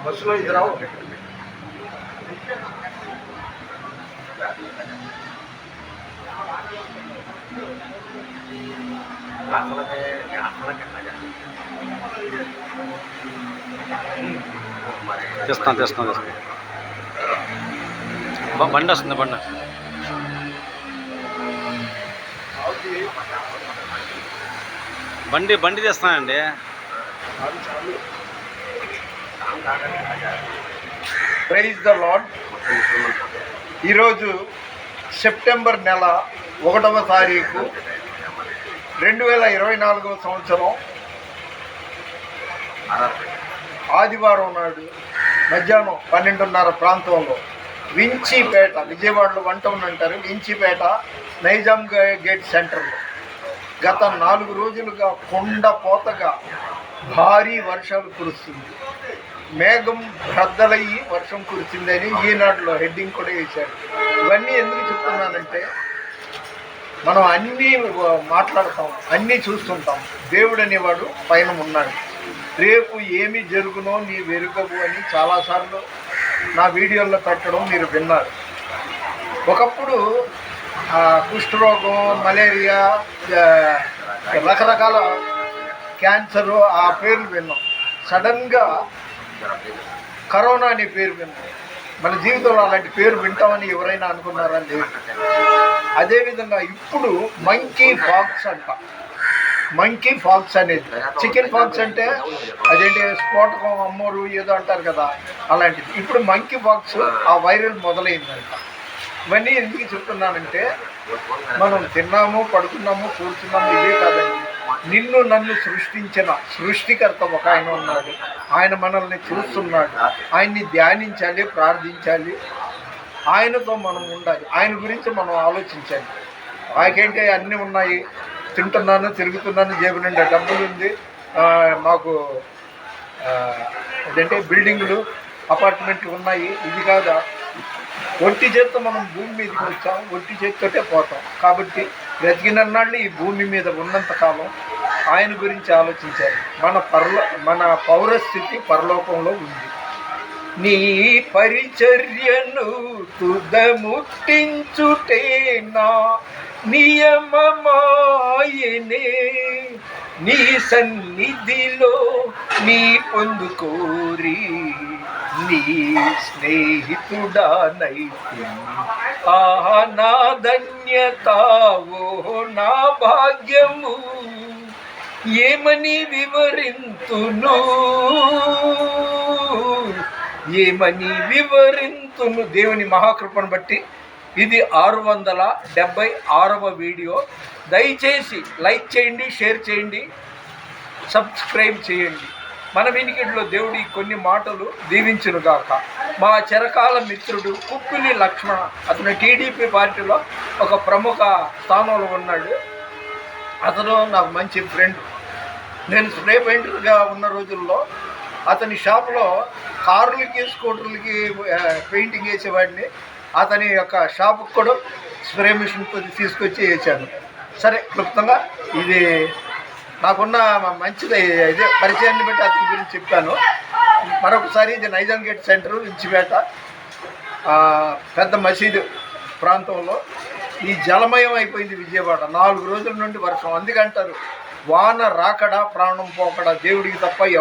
బస్సులో ఇది రావు. తెస్తాను బండి వస్తుంది బండి తెస్తానండి. Praise the Lord. ఈరోజు సెప్టెంబర్ నెల 1వ తారీఖు 2024 సంవత్సరం ఆదివారం నాడు మధ్యాహ్నం 12:30 ప్రాంతంలో వించిపేట, విజయవాడలో 1 టౌన్ అంటారు, వించిపేట నైజాం గేట్ సెంటర్లో గత 4 రోజులుగా కుండపోతగా భారీ వర్షాలు కురుస్తుంది. మేఘం బద్దలయ్యి వర్షం కురిసిందని ఈనాడులో హెడ్డింగ్ కూడా వేశారు. ఇవన్నీ ఎందుకు చెప్తున్నానంటే, మనం అన్నీ మాట్లాడతాం, అన్నీ చూస్తుంటాం. దేవుడు అనేవాడు పైన ఉన్నాడు. రేపు ఏమి జరుగునో నీ వెరుగవు అని చాలాసార్లు నా వీడియోల్లో పెట్టడం మీరు విన్నారు. ఒకప్పుడు కుష్ఠరోగం, మలేరియా, రకరకాల క్యాన్సరు ఆ పేర్లు విన్నాం. సడన్గా కరోనా అనే పేరు విన్నాం. మన జీవితంలో అలాంటి పేరు వింటామని ఎవరైనా అనుకున్నారా? లేదు. అదేవిధంగా ఇప్పుడు మంకీ పాక్స్ అంట. మంకీ పాక్స్ అనేది చికెన్ పాక్స్ అంటే అదేంటి స్ఫోటకం అమ్మోరు ఏదో అంటారు కదా, అలాంటిది. ఇప్పుడు మంకీ పాక్స్ ఆ వైరల్ మొదలైందంట. ఇవన్నీ ఎందుకు చెప్తున్నానంటే, మనం తిన్నాము, పడుకున్నాము, కూర్చున్నాము, ఇదే కాదండి. నిన్ను నన్ను సృష్టించిన సృష్టికర్త ఒక ఆయన ఉన్నాడు. ఆయన మనల్ని చూస్తున్నాడు. ఆయన్ని ధ్యానించాలి, ప్రార్థించాలి, ఆయనతో మనం ఉండాలి, ఆయన గురించి మనం ఆలోచించాలి. నాకేంటి అన్నీ ఉన్నాయి, తింటున్నాను, తిరుగుతున్నాను, జేబు నిండా డబ్బులు ఉంది, మాకు అదేంటే బిల్డింగులు, అపార్ట్మెంట్లు ఉన్నాయి, ఇది కాదా? ఒంటి చేత్తో మనం భూమి మీదకి వచ్చాం, ఒంటి చేత్తోటే పోతాం. కాబట్టి బ్రతికినన్నాళ్ళు ఈ భూమి మీద ఉన్నంతకాలం ఆయన గురించి ఆలోచించాలి. మన పౌరస్థితి పరలోకంలో ఉంది. నీ పరిచర్యను తుదముట్టించుటేనా నియమమాయనే, నీ సన్నిధిలో నీ పొందుకోరి నీ స్నేహితుడానైతే ఆహా నా ధన్యతావో నా భాగ్యము, ఏమని వివరింతును దేవుని మహాకృపను బట్టి. ఇది 676వ వీడియో. దయచేసి లైక్ చేయండి, షేర్ చేయండి, సబ్స్క్రైబ్ చేయండి. మన వినికిడిలో దేవుడి కొన్ని మాటలు దీవించునుగాక. మా చిరకాల మిత్రుడు కుప్పిలి లక్ష్మణ, అతను టీడీపీ పార్టీలో ఒక ప్రముఖ స్థానంలో ఉన్నాడు. అతను నాకు మంచి ఫ్రెండ్. నేను స్ప్రే పెయింటర్గా ఉన్న రోజుల్లో అతని షాప్లో కార్లకి, స్కూటర్లకి పెయింటింగ్ వేసేవాడిని. అతని యొక్క షాపుకి కూడా స్ప్రే మిషన్ తీసుకొచ్చి వేసాను. సరే, క్లుప్తంగా ఇది నాకున్న మంచిది, ఇదే పరిచయాన్ని బట్టి అతని గురించి చెప్పాను. మరొకసారి ఇది నైజాం గేట్ సెంటరు, వించిపేట పెద్ద మసీదు ప్రాంతంలో. ఈ జలమయం అయిపోయింది విజయవాడ. 4 రోజుల నుండి వర్షం. అందుకంటారు వాన రాకడా ప్రాణం పోకడా దేవుడికి తప్ప